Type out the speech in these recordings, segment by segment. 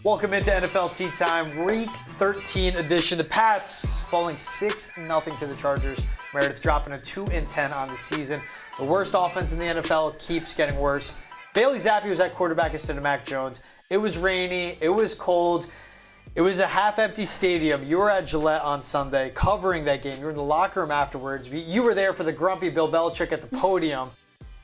Welcome into NFL Tea Time, Week 13 edition. The Pats falling 6-0 to the Chargers. Meredith dropping a 2-10 on the season. The worst offense in the NFL keeps getting worse. Bailey Zappi was at quarterback instead of Mac Jones. It was rainy. It was cold. It was a half-empty stadium. You were at Gillette on Sunday covering that game. You were in the locker room afterwards. You were there for the grumpy Bill Belichick at the podium.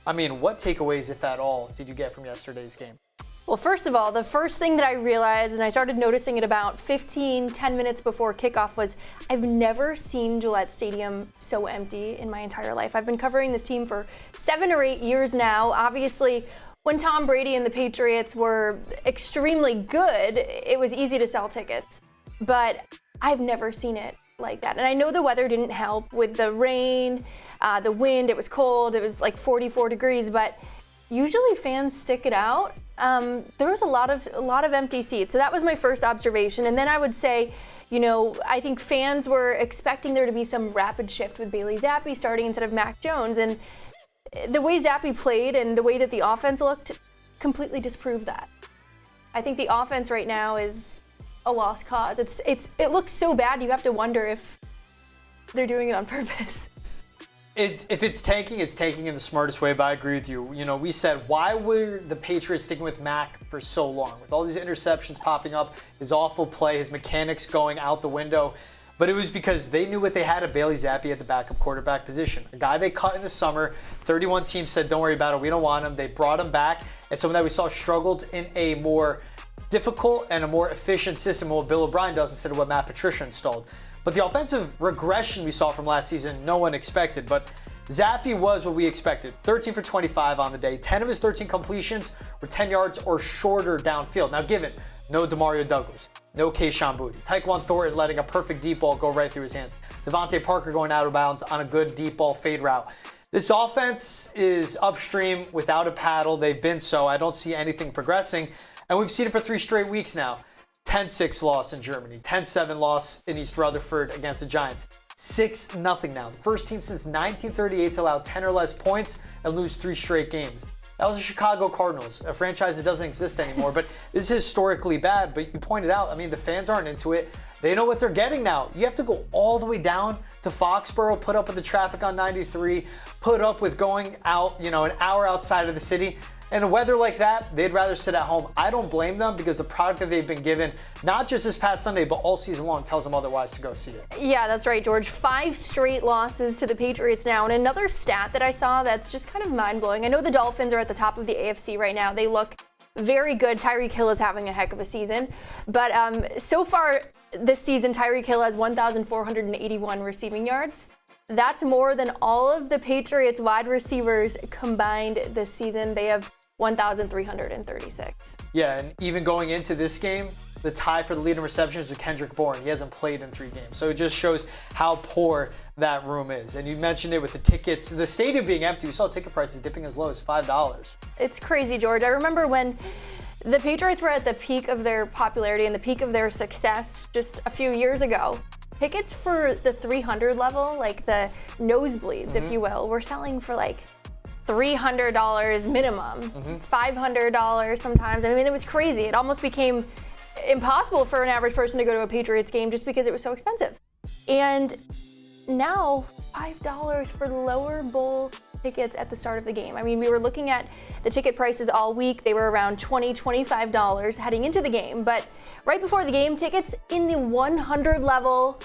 I mean, what takeaways, if at all, did you get from yesterday's game? Well, first of all, the first thing that I realized, and I started noticing it about 10 minutes before kickoff, was I've never seen Gillette Stadium so empty in my entire life. I've been covering this team for 7 or 8 years now. Obviously, when Tom Brady and the Patriots were extremely good, it was easy to sell tickets. But I've never seen it like that. And I know the weather didn't help with the rain, the wind. It was cold. It was like 44 degrees. But usually fans stick it out. There was a lot of empty seats. So that was my first observation. And then I would say, I think fans were expecting there to be some rapid shift with Bailey Zappi starting instead of Mac Jones. And the way Zappi played and the way that the offense looked completely disproved that. I think the offense right now is a lost cause. It looks so bad you have to wonder if they're doing it on purpose. If it's tanking in the smartest way, but I agree with you. We said, why were the Patriots sticking with Mac for so long? With all these interceptions popping up, his awful play, his mechanics going out the window. But it was because they knew what they had at Bailey Zappi at the backup quarterback position. A guy they cut in the summer. 31 teams said, don't worry about it, we don't want him. They brought him back. And someone that we saw struggled in a more difficult and a more efficient system of what Bill O'Brien does instead of what Matt Patricia installed. But the offensive regression we saw from last season, no one expected. But Zappi was what we expected. 13 for 25 on the day. 10 of his 13 completions were 10 yards or shorter downfield. Now, given no Demario Douglas, no Kayshon Boutte, Tyquan Thornton letting a perfect deep ball go right through his hands, Devontae Parker going out of bounds on a good deep ball fade route. This offense is upstream without a paddle. They've been so. I don't see anything progressing. And we've seen it for 3 straight weeks now. 10-6 loss in Germany, 10-7 loss in East Rutherford against the Giants. 6-0 now. The first team since 1938 to allow 10 or less points and lose 3 straight games. That was the Chicago Cardinals, a franchise that doesn't exist anymore. But this is historically bad. But you pointed out, the fans aren't into it. They know what they're getting now. You have to go all the way down to Foxborough, put up with the traffic on 93, put up with going out, an hour outside of the city. In a weather like that, they'd rather sit at home. I don't blame them because the product that they've been given, not just this past Sunday, but all season long, tells them otherwise to go see it. Yeah, that's right, George. 5 straight losses to the Patriots now. And another stat that I saw that's just kind of mind-blowing. I know the Dolphins are at the top of the AFC right now. They look very good. Tyreek Hill is having a heck of a season. But so far this season, Tyreek Hill has 1,481 receiving yards. That's more than all of the Patriots wide receivers combined this season. They have 1,336. Yeah, and even going into this game, the tie for the lead in receptions was Kendrick Bourne. He hasn't played in 3 games. So it just shows how poor that room is. And you mentioned it with the tickets. The stadium being empty, we saw ticket prices dipping as low as $5. It's crazy, George. I remember when the Patriots were at the peak of their popularity and the peak of their success just a few years ago. Tickets for the 300 level, like the nosebleeds, if you will, were selling for like $300 minimum, $500 sometimes. It was crazy. It almost became impossible for an average person to go to a Patriots game just because it was so expensive. And now $5 for lower bowl tickets at the start of the game. We were looking at the ticket prices all week. They were around $20, $25 heading into the game. But right before the game, tickets in the 100 level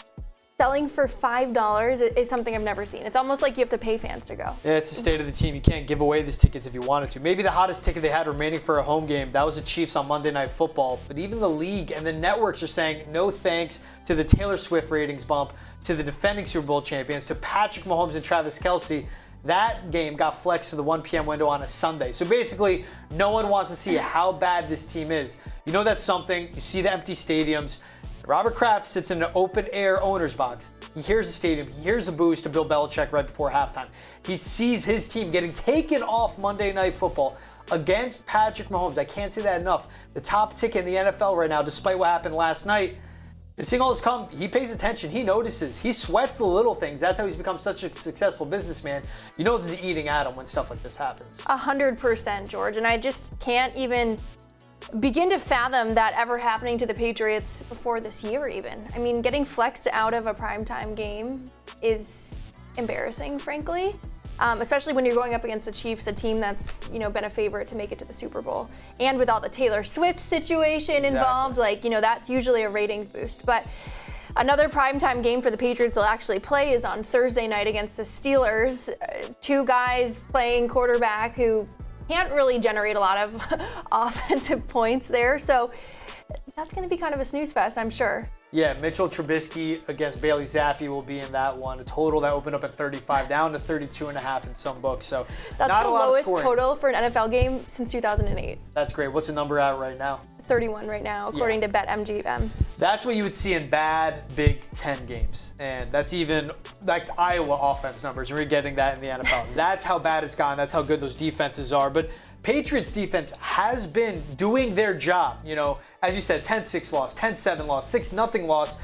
selling for $5 is something I've never seen. It's almost like you have to pay fans to go. Yeah, it's the state of the team. You can't give away these tickets if you wanted to. Maybe the hottest ticket they had remaining for a home game, that was the Chiefs on Monday Night Football. But even the league and the networks are saying no thanks to the Taylor Swift ratings bump, to the defending Super Bowl champions, to Patrick Mahomes and Travis Kelce. That game got flexed to the 1 p.m. window on a Sunday. So basically, no one wants to see how bad this team is. That's something. You see the empty stadiums. Robert Kraft sits in an open-air owner's box. He hears the stadium. He hears the boos to Bill Belichick right before halftime. He sees his team getting taken off Monday Night Football against Patrick Mahomes. I can't say that enough. The top ticket in the NFL right now, despite what happened last night. And seeing all this come, he pays attention. He notices. He sweats the little things. That's how he's become such a successful businessman. This is eating at him when stuff like this happens. 100%, George. And I just can't even begin to fathom that ever happening to the Patriots before this year even. I mean, getting flexed out of a primetime game is embarrassing, frankly. Especially when you're going up against the Chiefs, a team that's, been a favorite to make it to the Super Bowl. And with all the Taylor Swift situation involved, that's usually a ratings boost. But another primetime game for the Patriots will actually play is on Thursday night against the Steelers. Two guys playing quarterback who can't really generate a lot of offensive points there. So that's going to be kind of a snooze fest, I'm sure. Yeah, Mitchell Trubisky against Bailey Zappi will be in that one. A total that opened up at 35, down to 32.5 in some books. So that's not the a lot lowest of scoring. total for an NFL game since 2008. That's great. What's the number at right now? 31 right now, according to BetMGM. That's what you would see in bad Big Ten games. And that's even like Iowa offense numbers. We're getting that in the NFL. That's how bad it's gone. That's how good those defenses are. But Patriots defense has been doing their job. As you said, 10-6 loss, 10-7 loss, 6-0 loss.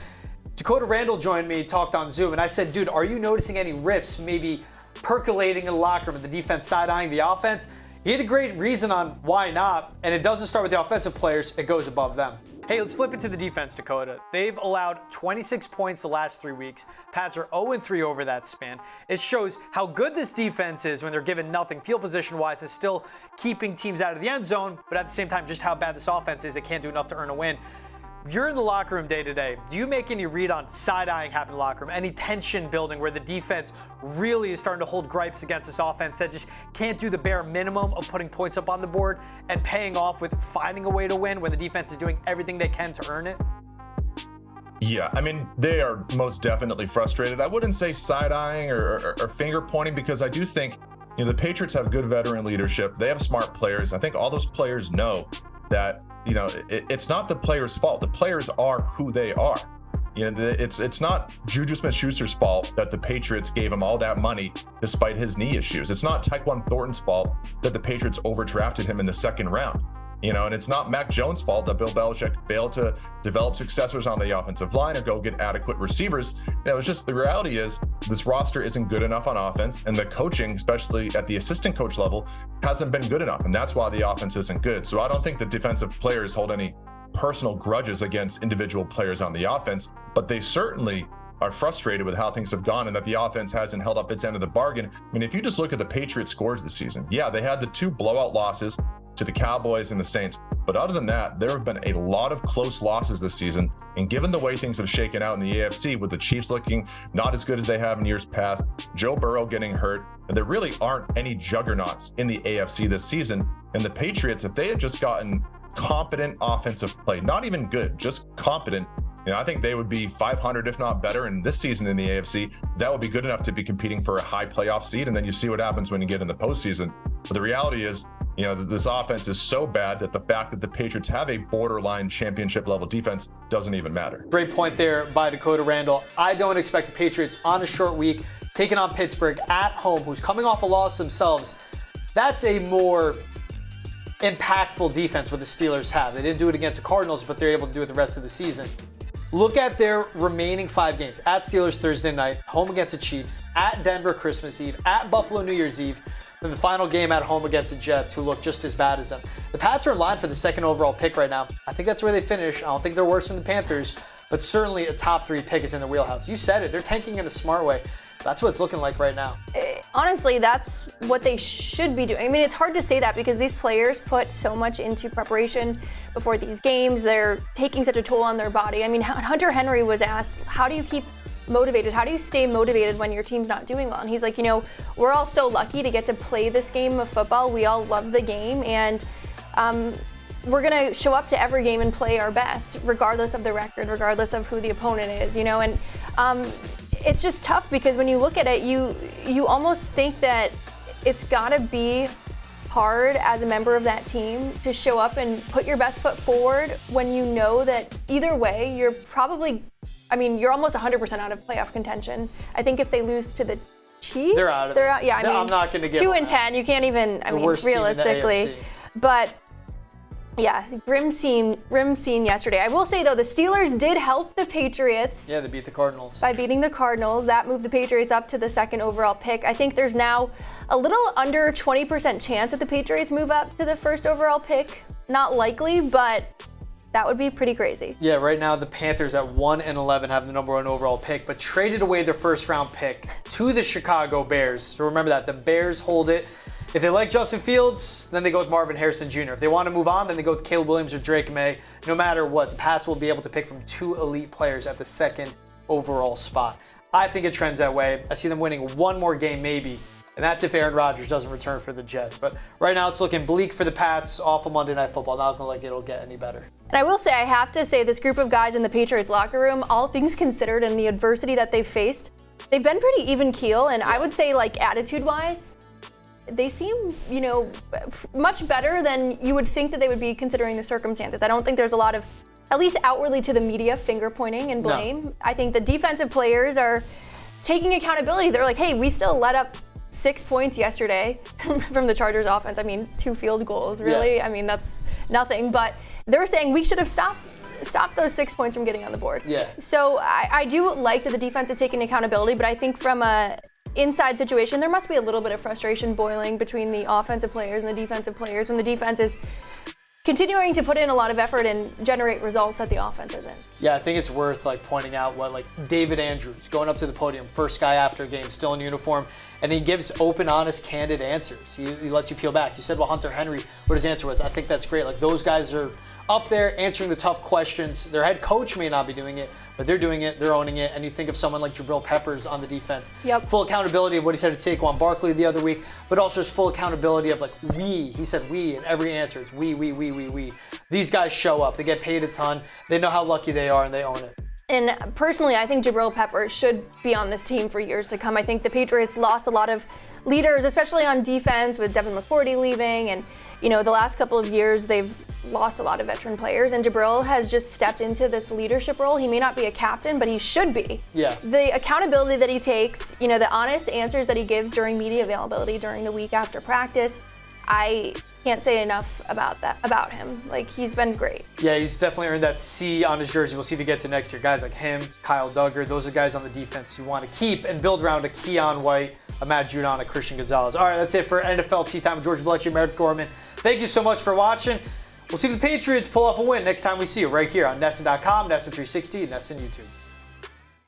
Dakota Randall joined me, talked on Zoom, and I said, dude, are you noticing any rifts maybe percolating in the locker room, the defense side-eyeing the offense? He had a great reason on why not, and it doesn't start with the offensive players, it goes above them. Hey, let's flip it to the defense, Dakota. They've allowed 26 points the last 3 weeks. Pats are 0-3 over that span. It shows how good this defense is when they're given nothing field position-wise. Is still keeping teams out of the end zone, but at the same time, just how bad this offense is. They can't do enough to earn a win. You're in the locker room day to day. Do you make any read on side-eyeing happening in the locker room? Any tension building where the defense really is starting to hold gripes against this offense that just can't do the bare minimum of putting points up on the board and paying off with finding a way to win when the defense is doing everything they can to earn it? Yeah, I mean, they are most definitely frustrated. I wouldn't say side-eyeing or finger pointing, because I do think the Patriots have good veteran leadership. They have smart players. I think all those players know that it's not the players' fault. The players are who they are. It's not Juju Smith-Schuster's fault that the Patriots gave him all that money despite his knee issues. It's not Tyquan Thornton's fault that the Patriots overdrafted him in the second round. And it's not Mac Jones' fault that Bill Belichick failed to develop successors on the offensive line or go get adequate receivers. It's just the reality is this roster isn't good enough on offense, and the coaching, especially at the assistant coach level, hasn't been good enough, and that's why the offense isn't good. So I don't think the defensive players hold any personal grudges against individual players on the offense, but they certainly are frustrated with how things have gone and that the offense hasn't held up its end of the bargain. I mean, if you just look at the Patriots scores this season, they had the 2 blowout losses to the Cowboys and the Saints. But other than that, there have been a lot of close losses this season. And given the way things have shaken out in the AFC, with the Chiefs looking not as good as they have in years past, Joe Burrow getting hurt, and there really aren't any juggernauts in the AFC this season. And the Patriots, if they had just gotten competent offensive play, not even good, just competent, I think they would be 500, if not better, in this season in the AFC. That would be good enough to be competing for a high playoff seed, and then you see what happens when you get in the postseason. But the reality is, this offense is so bad that the fact that the Patriots have a borderline championship level defense doesn't even matter. Great point there by Dakota Randall. I don't expect the Patriots on a short week taking on Pittsburgh at home, who's coming off a loss themselves. That's a more impactful defense what the Steelers have. They didn't do it against the Cardinals, but they're able to do it the rest of the season. Look at their remaining 5 games. At Steelers Thursday night, home against the Chiefs, at Denver Christmas Eve, at Buffalo New Year's Eve, then the final game at home against the Jets, who look just as bad as them. The Pats are in line for the 2nd overall pick right now. I think that's where they finish. I don't think they're worse than the Panthers, but certainly a top 3 pick is in the wheelhouse. You said it. They're tanking in a smart way. That's what it's looking like right now. Honestly, that's what they should be doing. I mean, it's hard to say that because these players put so much into preparation before these games. They're taking such a toll on their body. I mean, Hunter Henry was asked, how do you keep motivated? How do you stay motivated when your team's not doing well? And he's like, we're all so lucky to get to play this game of football. We all love the game, and we're going to show up to every game and play our best, regardless of the record, regardless of who the opponent is, and it's just tough because when you look at it, you almost think that it's got to be hard as a member of that team to show up and put your best foot forward when you know that either way, you're almost 100% out of playoff contention. I think if they lose to the Chiefs, they're out. Yeah, I'm not going to give 2-10. You can't even. Realistically, but. Yeah, grim scene yesterday. I will say, though, the Steelers did help the Patriots. Yeah, they beat the Cardinals. By beating the Cardinals. That moved the Patriots up to the 2nd overall pick. I think there's now a little under 20% chance that the Patriots move up to the 1st overall pick not likely, but that would be pretty crazy. Yeah, right now the Panthers at 1-11 have the number 1 overall pick, but traded away their first round pick to the Chicago Bears. So remember that, the Bears hold it. If they like Justin Fields, then they go with Marvin Harrison Jr. If they want to move on, then they go with Caleb Williams or Drake May. No matter what, the Pats will be able to pick from 2 elite players at the 2nd overall spot. I think it trends that way. I see them winning 1 more game maybe, and that's if Aaron Rodgers doesn't return for the Jets. But right now it's looking bleak for the Pats. Awful Monday Night Football. Not looking like it'll get any better. And I will say, I have to say, this group of guys in the Patriots locker room, all things considered and the adversity that they've faced, they've been pretty even keel. And I would say, like, attitude-wise, they seem, much better than you would think that they would be considering the circumstances. I don't think there's a lot of, at least outwardly to the media, finger pointing and blame. No. I think the defensive players are taking accountability. They're like, hey, we still let up 6 points yesterday from the Chargers offense. I mean, 2 field goals, really. Yeah. I mean, that's nothing. But they're saying we should have stopped those 6 points from getting on the board. Yeah. So I do like that the defense is taking accountability, but I think from a inside situation, there must be a little bit of frustration boiling between the offensive players and the defensive players when the defense is continuing to put in a lot of effort and generate results that the offense isn't. Yeah, I think it's worth pointing out what David Andrews going up to the podium, first guy after a game, still in uniform, and he gives open, honest, candid answers. He lets you peel back. You said, well, Hunter Henry, what his answer was. I think that's great. Those guys are up there answering the tough questions. Their head coach may not be doing it, but they're doing it, they're owning it. And you think of someone like Jabril Peppers on the defense. Yep. Full accountability of what he said to Saquon Barkley the other week, but also just full accountability of we. He said we in every answer. It's we. These guys show up. They get paid a ton. They know how lucky they are and they own it. And personally, I think Jabril Peppers should be on this team for years to come. I think the Patriots lost a lot of leaders, especially on defense with Devin McCourty leaving. And, the last couple of years, they've lost a lot of veteran players, and Jabril has just stepped into this leadership role. He may not be a captain, but he should be. Yeah. The accountability that he takes, the honest answers that he gives during media availability during the week after practice, I can't say enough about him. He's been great. Yeah, he's definitely earned that C on his jersey. We'll see if he gets it next year. Guys like him, Kyle Duggar, those are guys on the defense you want to keep and build around a Keon White, a Matt Judon, a Christian Gonzalez. All right, that's it for NFL Tea Time with George Balekji and Meredith Gorman. Thank you so much for watching. We'll see if the Patriots pull off a win next time we see you right here on NESN.com, NESN 360, and NESN YouTube.